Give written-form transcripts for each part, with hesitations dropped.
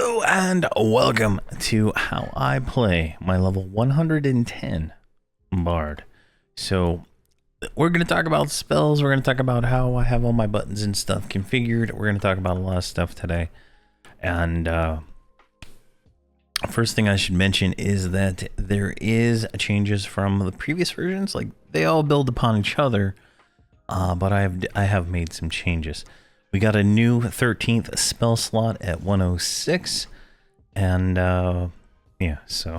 Hello and welcome to how I play my level 110 Bard. So we're going to talk about spells, we're going to talk about how I have all my buttons and stuff configured, we're going to talk about a lot of stuff today. And first thing I should mention is that there is changes from the previous versions. Like, they all build upon each other, but I have made some changes. We got a new 13th spell slot at 106, and yeah, so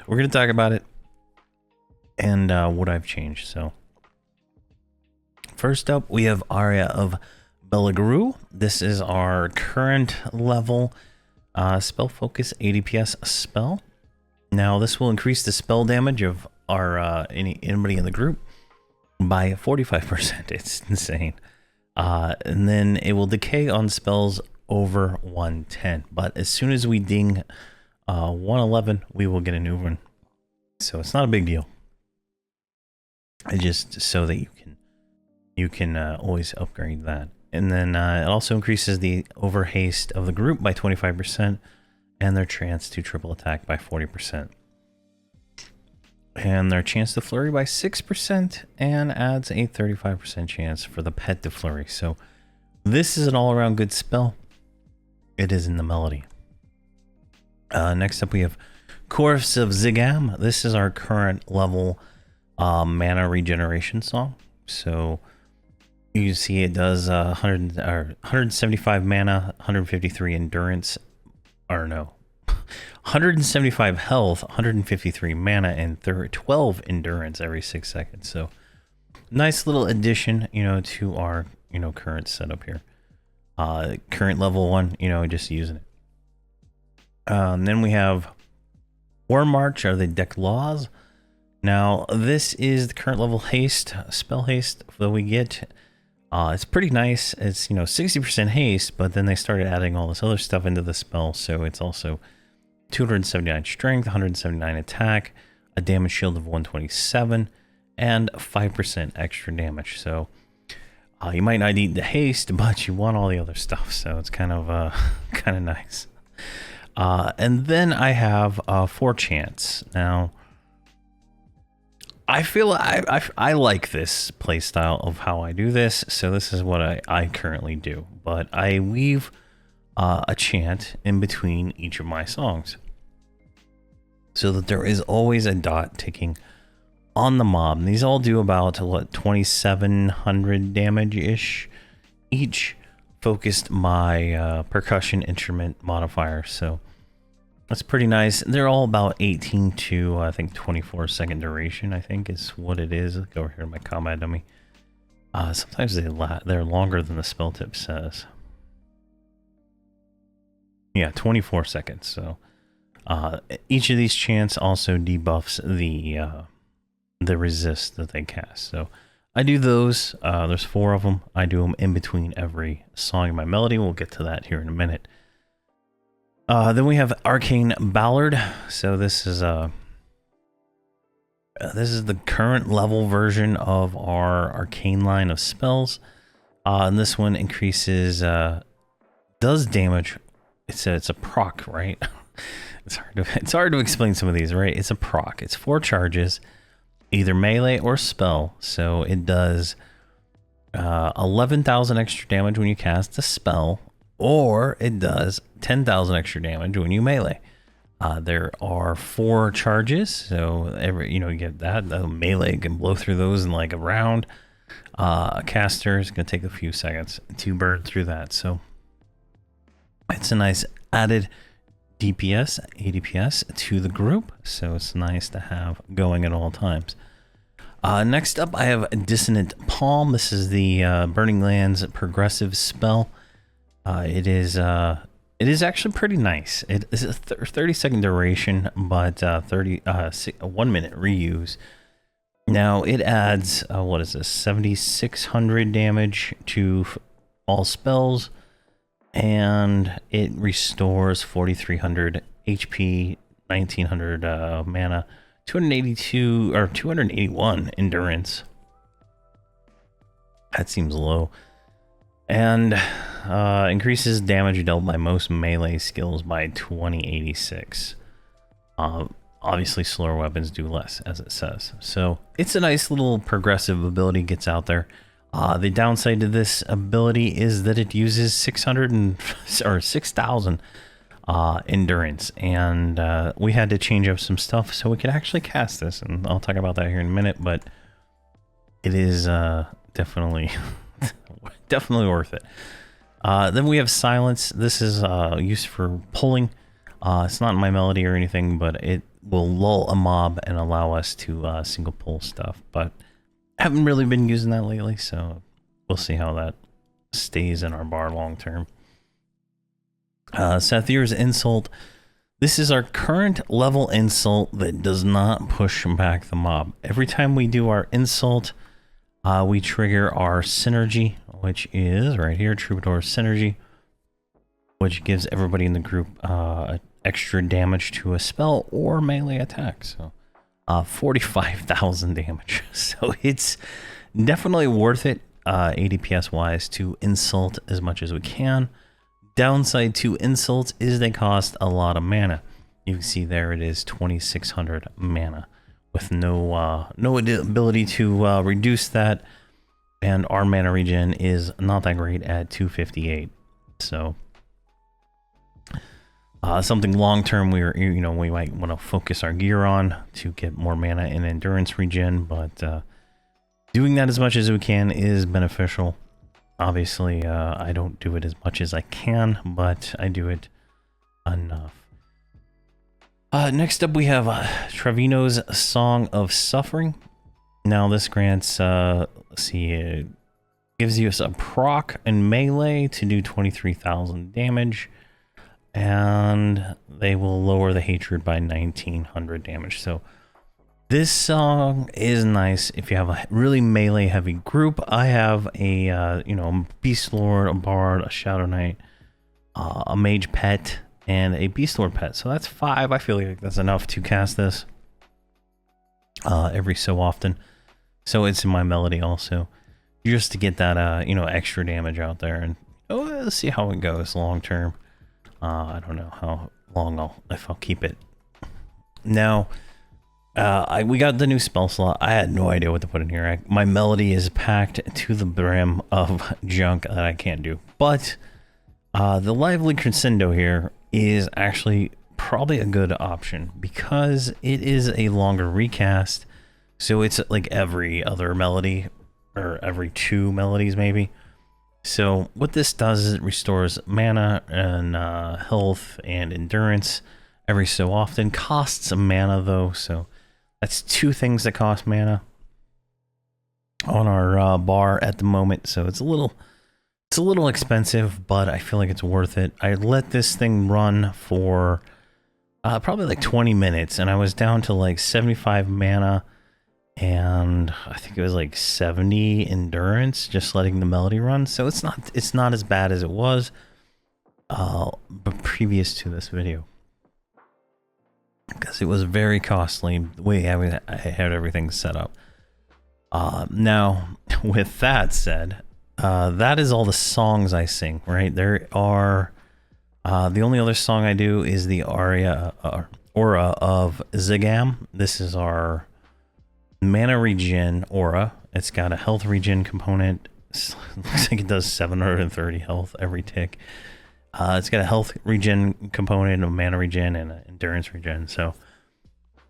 we're going to talk about it and what I've changed. So first up, we have Aria of Belagru. This is our current level spell focus 80 PS spell. Now this will increase the spell damage of our anybody in the group by 45%. It's insane. And then it will decay on spells over 110. But as soon as we ding 111, we will get a new one. So it's not a big deal. It's just so that you can always upgrade that. And then it also increases the over haste of the group by 25% and their chance to triple attack by 40%. And their chance to flurry by 6% and adds a 35% chance for the pet to flurry. So this is an all-around good spell. It is in the melody. Next up we have Chorus of Zigam. This is our current level mana regeneration song. So you can see it does 175 mana, 153 endurance, or no, 175 health, 153 mana, and 12 endurance every 6 seconds. So nice little addition, to our, current setup here. Current level 1, just using it. And then we have War March, or the Deck Laws. Now this is the current level haste, spell haste that we get. It's pretty nice. It's 60% haste, but then they started adding all this other stuff into the spell, so it's also 279 strength, 179 attack, a damage shield of 127, and 5% extra damage. So you might not need the haste, but you want all the other stuff. So it's kind of nice. And then I have 4 chance. Now I feel I like this playstyle of how I do this. So this is what I currently do, but I weave a chant in between each of my songs, so that there is always a dot ticking on the mob. And these all do about, what, 2700 damage-ish each, focused my percussion instrument modifier. So that's pretty nice. They're all about 18 to, I think, 24 second duration, I think is what it is. Look over here at my combat dummy. Sometimes they're longer than the spell tip says. Yeah, 24 seconds. So each of these chants also debuffs the resist that they cast. So I do those. There's 4 of them. I do them in between every song in my melody. We'll get to that here in a minute. Then we have Arcane Ballad. So this is the current level version of our arcane line of spells. And this one increases does damage. It's a proc, right? It's hard to explain some of these, right? It's a proc. It's 4 charges, either melee or spell. So it does 11,000 extra damage when you cast a spell, or it does 10,000 extra damage when you melee. There are 4 charges, so you get that. The melee can blow through those in like a round. A caster is going to take a few seconds to burn through that. So it's a nice added DPS, ADPS to the group, so it's nice to have going at all times. Next up, I have Dissonant Palm. This is the Burning Lands progressive spell. It is actually pretty nice. It is a 30-second duration, but 1 minute reuse. Now it adds what is this, 7,600 damage to all spells, and it restores 4,300 HP, 1,900 mana, 282 or 281 endurance. That seems low. And increases damage dealt by most melee skills by 2086. Obviously, slower weapons do less, as it says. So it's a nice little progressive ability, gets out there. The downside to this ability is that it uses 6,000 endurance, and we had to change up some stuff so we could actually cast this, and I'll talk about that here in a minute. But it is definitely definitely worth it. Then we have silence. This is used for pulling. It's not in my melody or anything, but it will lull a mob and allow us to single pull stuff. But I haven't really been using that lately, so we'll see how that stays in our bar long term. Sathir's Insult. This is our current level insult that does not push back the mob. Every time we do our insult, we trigger our synergy, which is right here, Troubadour Synergy, which gives everybody in the group extra damage to a spell or melee attack. So 45,000 damage. So it's definitely worth it, ADPS wise, to insult as much as we can. Downside to insults is they cost a lot of mana. You can see there it is 2,600 mana with no ability to reduce that, and our mana regen is not that great at 258. So something long term we might want to focus our gear on to get more mana and endurance regen, but doing that as much as we can is beneficial. Obviously, I don't do it as much as I can, but I do it enough. Next up, we have Trevino's Song of Suffering. Now, this grants, let's see, it gives you a proc and melee to do 23,000 damage, and they will lower the hatred by 1,900 damage. So this song is nice if you have a really melee heavy group. I have a Beast Lord, a Bard, a Shadow Knight, a Mage pet, and a Beast Lord pet. So that's 5. I feel like that's enough to cast this every so often. So it's in my melody also, just to get that extra damage out there. And let's see how it goes long term. I don't know how long if I'll keep it. Now, we got the new spell slot. I had no idea what to put in here. My melody is packed to the brim of junk that I can't do. But the Lively Crescendo here is actually probably a good option because it is a longer recast. So it's like every other melody, or every 2 melodies maybe. So what this does is it restores mana and health and endurance every so often. Costs some mana though, so that's 2 things that cost mana on our bar at the moment. So it's a little expensive, but I feel like it's worth it. I let this thing run for probably like 20 minutes, and I was down to like 75 mana. And I think it was like 70 endurance just letting the melody run. So it's not as bad as it was but previous to this video, because it was very costly the way I had everything set up. Now, with that said, that is all the songs I sing, right? There are the only other song I do is the aura of Zigam. This is our mana regen aura. It's got a health regen component. Looks like it does 730 health every tick. It's got a health regen component, a mana regen, and an endurance regen. So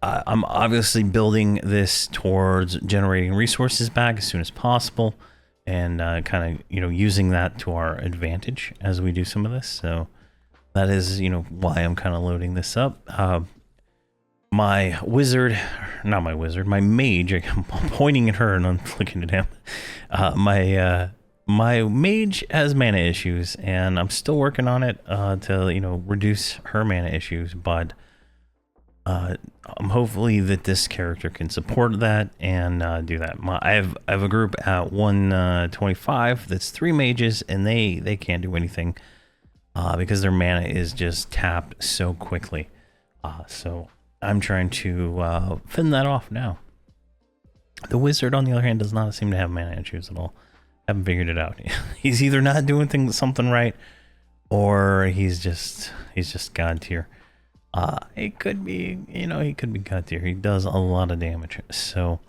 I'm obviously building this towards generating resources back as soon as possible, and kind of using that to our advantage as we do some of this. So that is why I'm kind of loading this up. My wizard, not my wizard, my mage, I'm pointing at her and I'm looking at him. My mage has mana issues, and I'm still working on it to reduce her mana issues, but I'm hopefully that this character can support that and do that. I have a group at 125 that's 3 mages, and they can't do anything because their mana is just tapped so quickly. So I'm trying to fend that off now. The wizard, on the other hand, does not seem to have mana issues at all. haven't figured it out. He's either not doing something right, or he's just god tier. It could be, you know, he could be god tier. He does a lot of damage. So,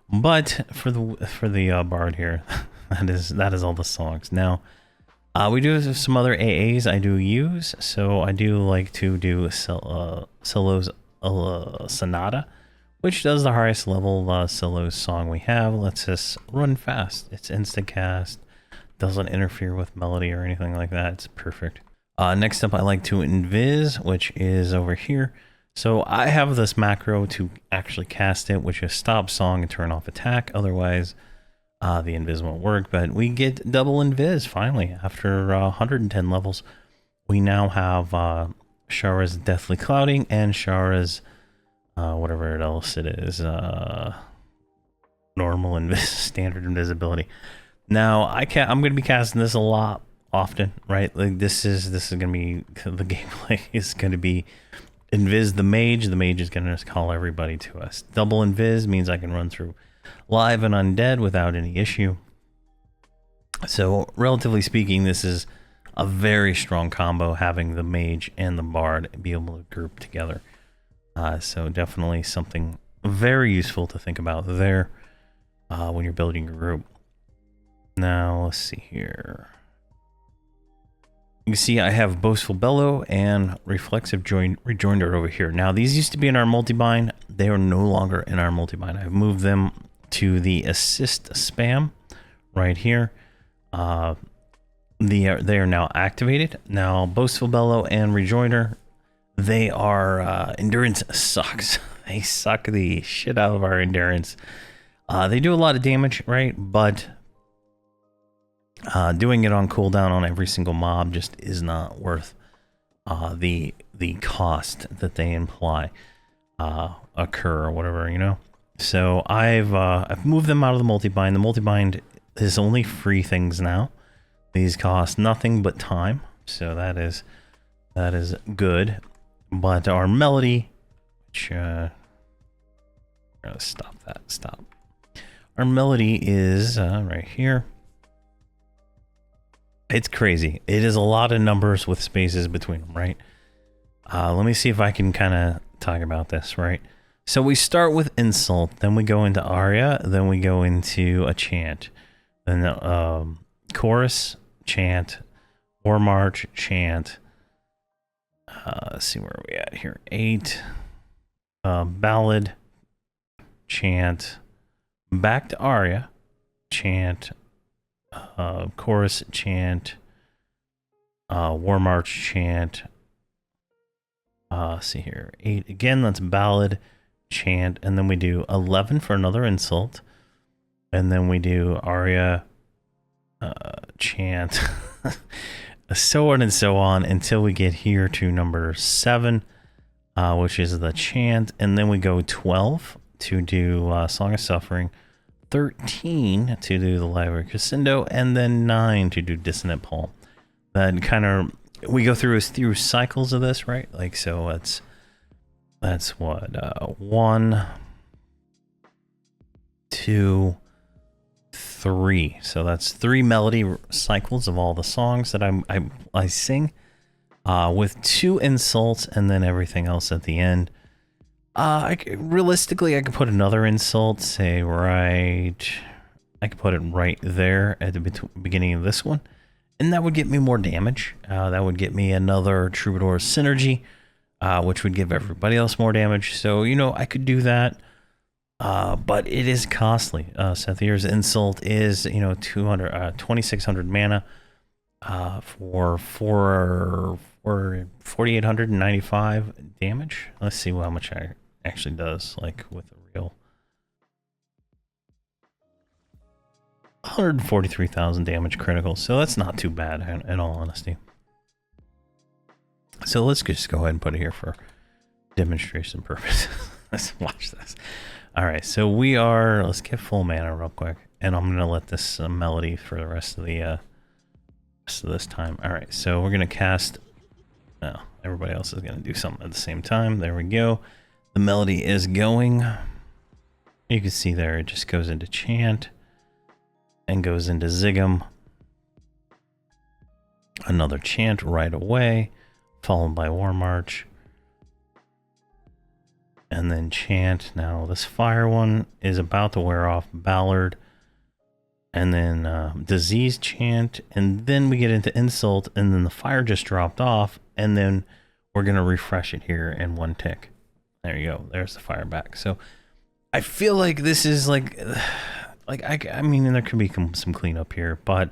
but for the bard here, that is all the songs. Now, we do have some other AAs I do use. So I do like to do Solo's Sonata, which does the highest level Solo's song we have. Lets us run fast. It's instant cast. Doesn't interfere with melody or anything like that. It's perfect. Next up, I like to invis, which is over here. So I have this macro to actually cast it, which is stop song and turn off attack. Otherwise, the invis won't work. But we get double invis finally after 110 levels. We now have Shara's Deathly Clouding and Shara's whatever else it is, normal standard invisibility. Now I'm going to be casting this a lot often, right? Like this is going to be, the gameplay is going to be invis the mage. The mage is going to call everybody to us. Double invis means I can run through live and undead without any issue. So relatively speaking, this is a very strong combo, having the mage and the bard be able to group together. So definitely something very useful to think about there when you're building your group. Now let's see here. You can see I have Boastful Bellow and Reflexive Rejoinder over here. Now these used to be in our multi-bind. They are no longer in our multi-bind. I've moved them to the assist spam right here. They are now activated. Now Boastful Bellow and Rejoinder, they are endurance sucks. They suck the shit out of our endurance. They do a lot of damage, right? But doing it on cooldown on every single mob just is not worth the cost that they imply occur or whatever, you know. So I've moved them out of the multi-bind. The multi-bind is only free things now. These cost nothing but time, so that is good. But our melody, which stop. Our melody is right here. It's crazy. It is a lot of numbers with spaces between them, right? Let me see if I can kind of talk about this, right? So we start with insult, then we go into aria, then we go into a chant, then chorus, chant, war march, chant. Let's see, where are we at here? 8, ballad, chant, back to aria, chant, chorus, chant, war march, chant. See here, 8 again. That's ballad, chant, and then we do 11 for another insult, and then we do aria, chant, so on and so on until we get here to number 7, which is the chant, and then we go 12 to do Song of Suffering, 13 to do the Library Crescendo, and then 9 to do Dissonant Poem. That kind of, we go through cycles of this, right? Like, so that's what 1, 2, 3. So that's 3 melody cycles of all the songs that I sing, with 2 insults and then everything else at the end. Realistically, I could put another insult, say right, I could put it right there at the beginning of this one, and that would get me more damage. That would get me another Troubadour Synergy, which would give everybody else more damage. So, you know, I could do that, but it is costly. Sathir's insult is, you know, 2,600 mana for 4,895 damage. Let's see how much I actually does, like with a real 143,000 damage critical, so that's not too bad in all honesty. So let's just go ahead and put it here for demonstration purposes. Let's watch this. All right, so let's get full mana real quick, and I'm gonna let this melody for the rest of this time. All right, so we're gonna cast. Oh, everybody else is gonna do something at the same time. There we go. The melody is going. You can see there, it just goes into chant. and goes into Zig'em. Another chant right away, followed by War March. And then chant. Now this fire one is about to wear off. Ballad. And then disease chant. And then we get into insult. And then the fire just dropped off. And then we're going to refresh it here in one tick. There you go. There's the fire back. So I feel like this is like I mean, there could be some cleanup here, but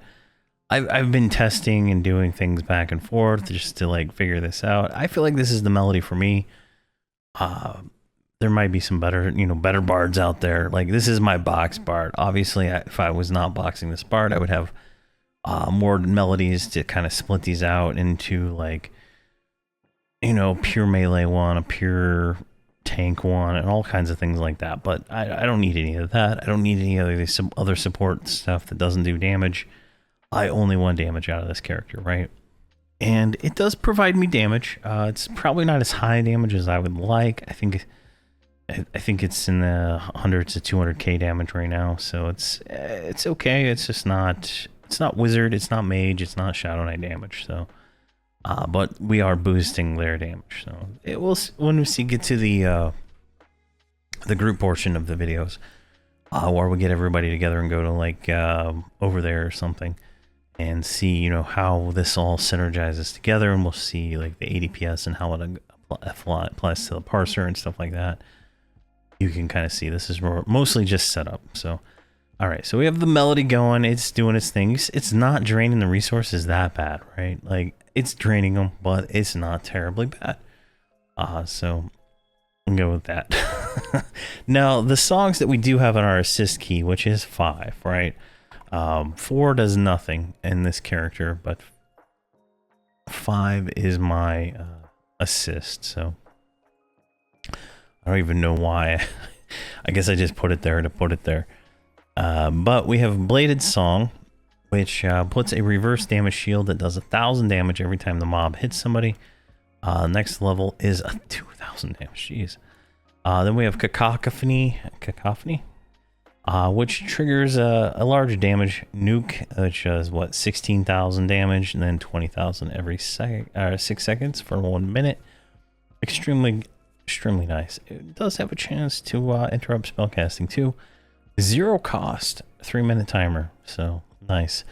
I've been testing and doing things back and forth just to like figure this out. I feel like this is the melody for me. There might be some better bards out there. Like this is my box bard. Obviously, if I was not boxing this bard, I would have more melodies to kind of split these out into like, pure melee one, a pure tank one, and all kinds of things like that. But I don't need any of that. I don't need any other support stuff that doesn't do damage. I only want damage out of this character, right? And it does provide me damage. It's probably not as high damage as I would like. I think it's in the 100 to 200k damage right now, so it's okay. It's just not. It's not wizard. It's not mage. It's not shadow knight damage. So, but we are boosting their damage. So it will when we get to the group portion of the videos, where we get everybody together and go to like over there or something, and see how this all synergizes together, and we'll see like the ADPS and how it applies to the parser and stuff like that. You can kind of see this is mostly just setup. So, all right, so we have the melody going. It's doing its things. It's not draining the resources that bad, right? Like it's draining them, but it's not terribly bad. So I'll go with that. Now, the songs that we do have on our assist key, which is 5, right? 4 does nothing in this character, but 5 is my assist. So I don't even know why. I guess I just put it there to put it there. But we have Bladed Song, which puts a reverse damage shield that does 1,000 damage every time the mob hits somebody. Next level is a 2,000 damage. Jeez. Then we have Cacophony, which triggers a large damage nuke, which does what, 16,000 damage, and then 20,000 every 6 seconds for 1 minute. Extremely nice. It does have a chance to interrupt spellcasting too. 0 cost, 3-minute timer. So nice.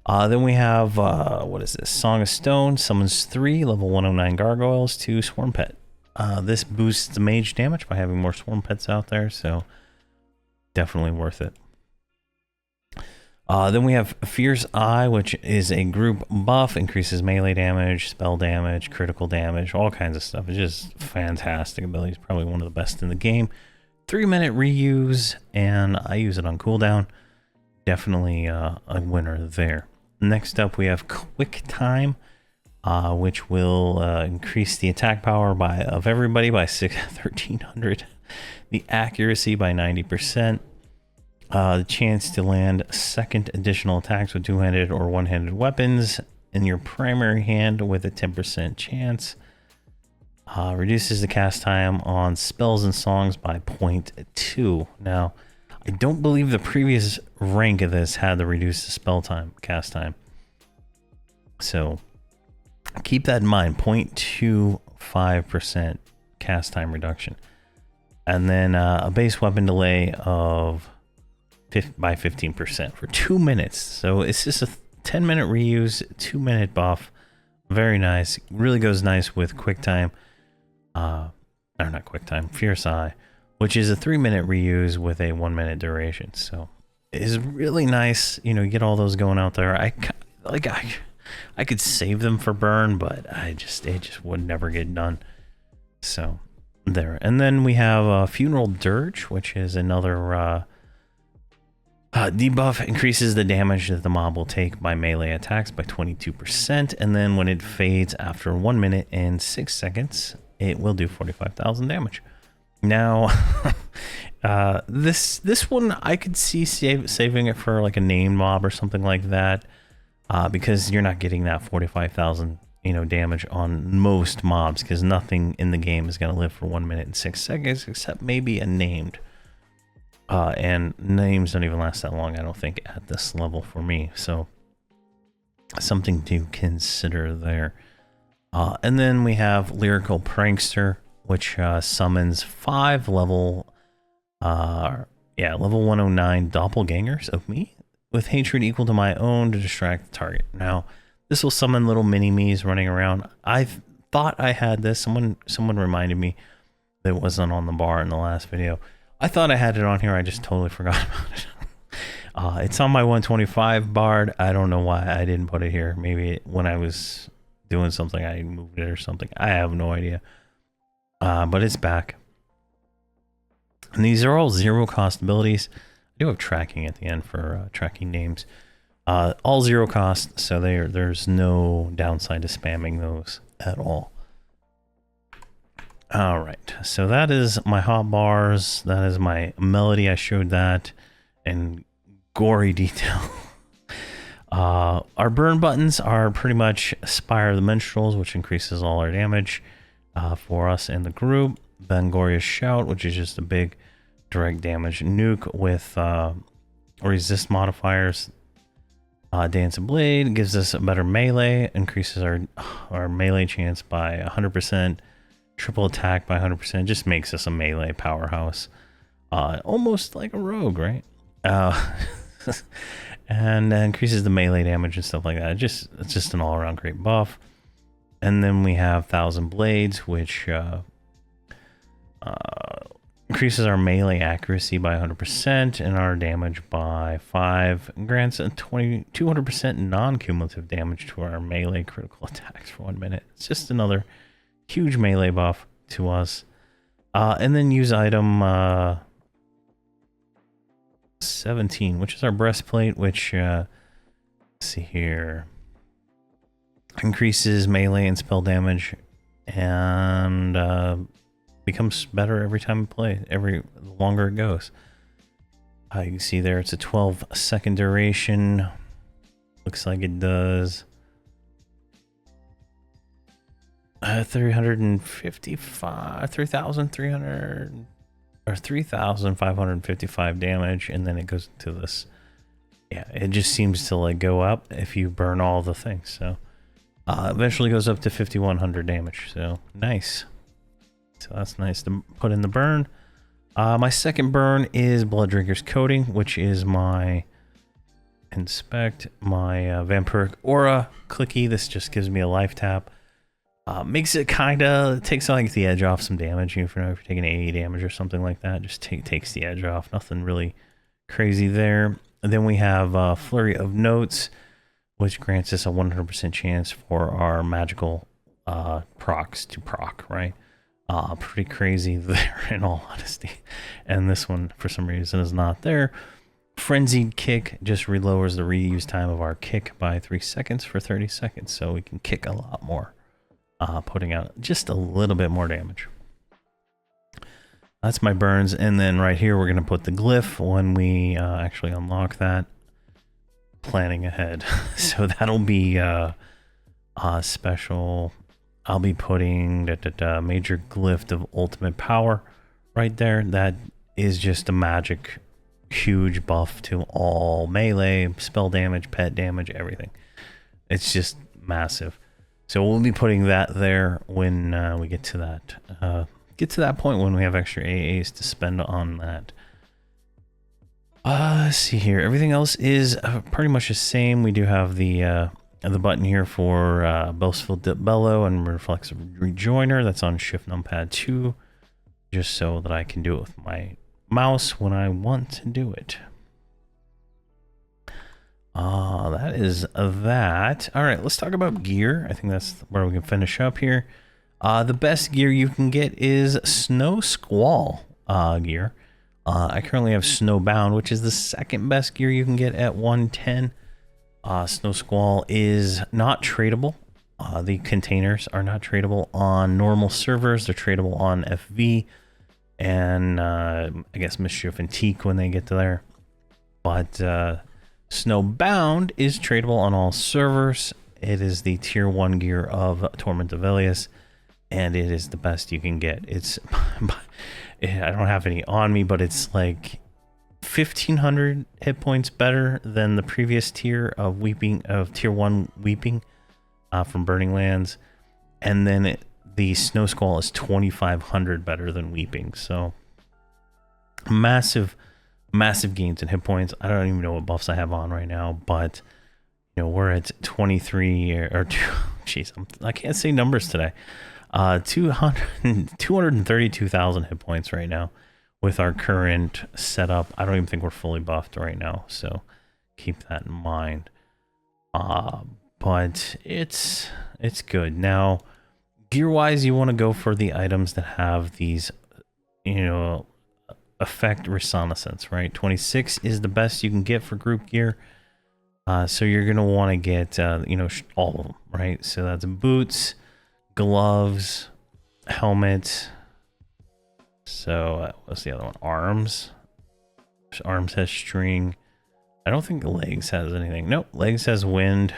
Then we have what is this? Song of Stone summons 3 level 109 gargoyles to Swarm Pet. This boosts the mage damage by having more Swarm Pets out there, so definitely worth it. Then we have Fierce Eye, which is a group buff, increases melee damage, spell damage, critical damage, all kinds of stuff. It's just fantastic ability. It's probably one of the best in the game. 3-minute reuse, and I use it on cooldown. Definitely a winner there. Next up, we have Quick Time, which will increase the attack power of everybody by 1,300, the accuracy by 90%. The chance to land second additional attacks with two-handed or one-handed weapons in your primary hand with a 10% chance. Reduces the cast time on spells and songs by 0.2. Now, I don't believe the previous rank of this had the reduced spell time, cast time. So keep that in mind, 0.25% cast time reduction. And then a base weapon delay of by 15% for 2 minutes. So it's just a 10-minute reuse, 2-minute buff. Very nice. Really goes nice with QuickTime. Or not QuickTime, Fierce Eye, which is a 3-minute reuse with a 1-minute duration. So it's really nice. You get all those going out there. I could save them for burn, but it just would never get done. So there. And then we have Funeral Dirge, which is another debuff. Increases the damage that the mob will take by melee attacks by 22%, and then when it fades after 1 minute and 6 seconds, it will do 45,000 damage. Now, this one I could see saving it for like a named mob or something like that, because you're not getting that 45,000 damage on most mobs, because nothing in the game is going to live for 1 minute and 6 seconds except maybe a named. And names don't even last that long, I don't think, at this level for me. So something to consider there. And then we have Lyrical Prankster, which summons 5 level 109 doppelgangers of me with hatred equal to my own to distract the target. Now, this will summon little mini-me's running around. I thought I had this. Someone reminded me that it wasn't on the bar in the last video. I thought I had it on here. I just totally forgot about it. It's on my 125 Bard. I don't know why I didn't put it here. Maybe when I was doing something, I moved it or something. I have no idea. But it's back. And these are all 0 cost abilities. I do have tracking at the end for tracking names. All 0 cost, so there's no downside to spamming those at all. All right, so that is my hotbars. That is my melody. I showed that in gory detail. Our burn buttons are pretty much Spire the Minstrels, which increases all our damage for us in the group. Bangoria's Shout, which is just a big direct damage nuke with resist modifiers. Dance and Blade gives us a better melee, increases our melee chance by 100%, triple attack by 100%, just makes us a melee powerhouse. Almost like a rogue, right? And increases the melee damage and stuff like that. It's just an all-around great buff. And then we have Thousand Blades, which increases our melee accuracy by 100% and our damage by 5. And grants a 200% non-cumulative damage to our melee critical attacks for 1 minute. It's just another huge melee buff to us. And then use item 17, which is our breastplate, which let's see here, increases melee and spell damage and becomes better every time we play, the longer it goes. You can see there it's a 12-second duration. Looks like it does 3,555 damage, and then it goes to this. Yeah, it just seems to like go up if you burn all the things. So eventually goes up to 5,100 damage. So nice. So that's nice to put in the burn. My second burn is Blood Drinker's Coating, which is my inspect, my vampiric aura clicky. This just gives me a life tap. Makes it takes like the edge off some damage. If you're taking 80 damage or something like that, just takes the edge off. Nothing really crazy there. And then we have Flurry of Notes, which grants us a 100% chance for our magical procs to proc, right? Pretty crazy there in all honesty. And this one, for some reason, is not there. Frenzied Kick just relowers the reuse time of our kick by 3 seconds for 30 seconds, so we can kick a lot more. Putting out just a little bit more damage. That's my burns, and then right here we're going to put the glyph when we actually unlock that. Planning ahead. So that'll be special. I'll be putting the major glyph of ultimate power right there. That is just a magic huge buff to all melee, spell damage, pet damage, everything. It's just massive. So we'll be putting that there when we get to that point when we have extra AAs to spend on that. Let's see here. Everything else is pretty much the same. We do have the button here for Boastful Dip Bellow and Reflexive Rejoiner. That's on Shift Numpad 2, just so that I can do it with my mouse when I want to do it. That is that. All right, let's talk about gear. I think that's where we can finish up here. The best gear you can get is Snow Squall gear. I currently have Snowbound, which is the second best gear you can get at 110. Snow Squall is not tradable. The containers are not tradable on normal servers. They're tradable on FV and I guess Mischief and Teak when they get to there. But Snowbound is tradable on all servers. It is the tier 1 gear of Torment of Elias, and it is the best you can get. It's I don't have any on me, but it's like 1,500 hit points better than the previous tier of tier 1 weeping from Burning Lands, and then the Snow Squall is 2,500 better than weeping. So massive gains in hit points. I don't even know what buffs I have on right now, but you know, we're at 23 or jeez, I can't say numbers today. 232,000 hit points right now with our current setup. I don't even think we're fully buffed right now, so keep that in mind. But it's good. Now, gear-wise, you want to go for the items that have these, you know, effect reconnaissance, right? 26 is the best you can get for group gear. So you're going to want to get, you know, all of them, right? So that's boots, gloves, helmet. So what's the other one? Arms. Arms has string. I don't think legs has anything. Nope, legs has wind.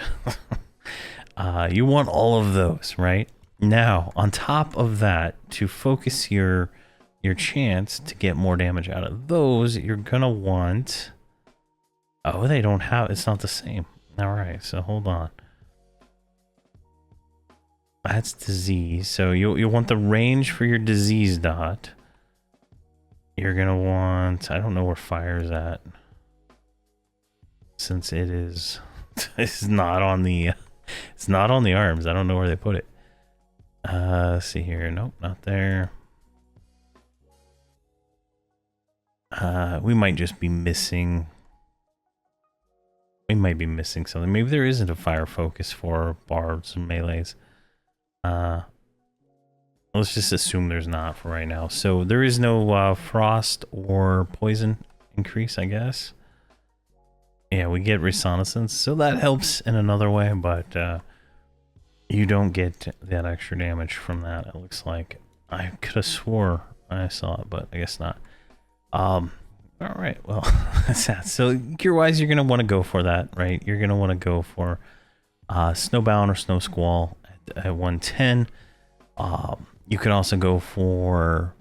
You want all of those, right? Now, on top of that, to focus your chance to get more damage out of those, you're gonna want... Oh, they don't have... It's not the same. All right, so hold on. That's disease. So you want the range for your disease dot. You're gonna want... I don't know where fire's at, since it is... It's not on the... It's not on the arms. I don't know where they put it. Let's see here. Nope, not there. We might just be missing... We might be missing something. Maybe there isn't a fire focus for barbs and melees. Let's just assume there's not for right now. So there is no frost or poison increase, I guess. Yeah, we get reconnaissance, so that helps in another way, but you don't get that extra damage from that, it looks like. I could have swore I saw it, but I guess not. All right, well, that's that. So gear-wise, you're going to want to go for that, right? You're going to want to go for Snowbound or Snow Squall at 110. You can also go for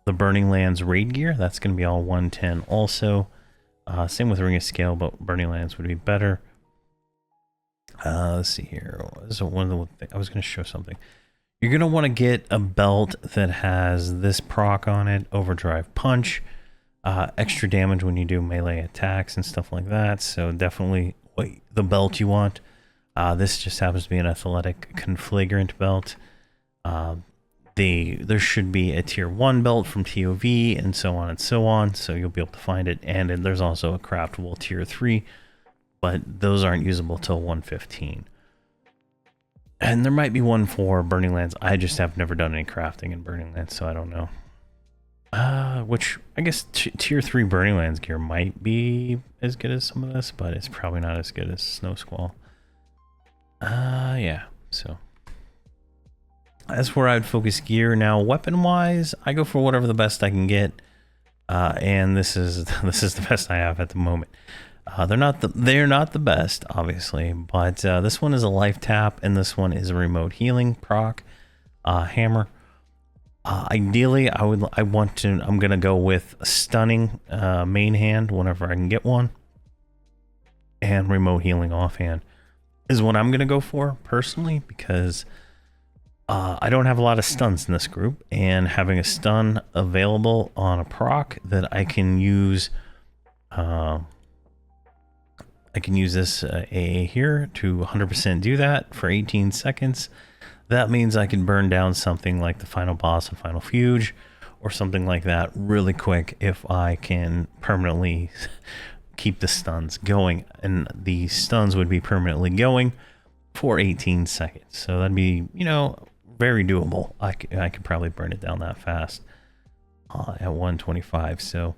the Burning Lands raid gear. That's going to be all 110 also. Same with Ring of Scale, but Burning Lands would be better. Let's see here. So one of the I was going to show something. You're going to want to get a belt that has this proc on it, Overdrive Punch. Extra damage when you do melee attacks and stuff like that. So definitely the belt you want. This just happens to be an athletic conflagrant belt. There should be a tier 1 belt from TOV and so on and so on. So you'll be able to find it. And there's also a craftable tier 3, but those aren't usable till 115. And there might be one for Burning Lands. I just have never done any crafting in Burning Lands, so I don't know. Which I guess tier 3 Burning Lands gear might be as good as some of this, but it's probably not as good as Snow Squall. Yeah, so that's where I'd focus gear. Now, weapon wise, I go for whatever the best I can get, and this is the best I have at the moment. They're not the best, obviously, but this one is a life tap, and this one is a remote healing proc hammer. Ideally, I'm gonna go with a stunning main hand whenever I can get one, and remote healing offhand is what I'm gonna go for personally, because I don't have a lot of stuns in this group, and having a stun available on a proc that I can use, this AA here to 100% do that for 18 seconds. That means I can burn down something like the final boss and final fuge or something like that really quick if I can permanently keep the stuns going. And the stuns would be permanently going for 18 seconds. So that'd be, you know, very doable. I could probably burn it down that fast at 125. So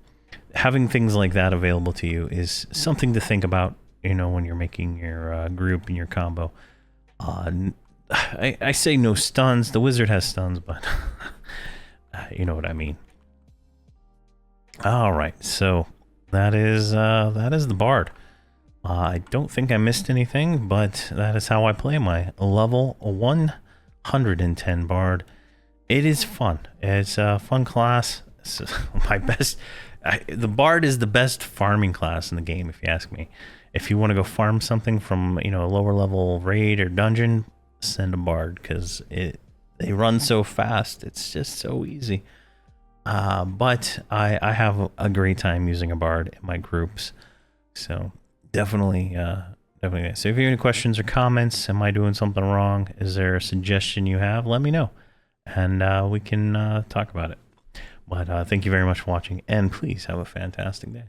having things like that available to you is something to think about, you know, when you're making your group and your combo. I say no stuns. The wizard has stuns, but you know what I mean. All right, so that is the bard. I don't think I missed anything, but that is how I play my level 110 bard. It is fun. It's a fun class. It's my best. The Bard is the best farming class in the game, if you ask me. If you want to go farm something from, you know, a lower level raid or dungeon, send a Bard, because they run so fast. It's just so easy. But I have a great time using a Bard in my groups. So definitely. So if you have any questions or comments, am I doing something wrong? Is there a suggestion you have? Let me know, and we can talk about it. But thank you very much for watching, and please have a fantastic day.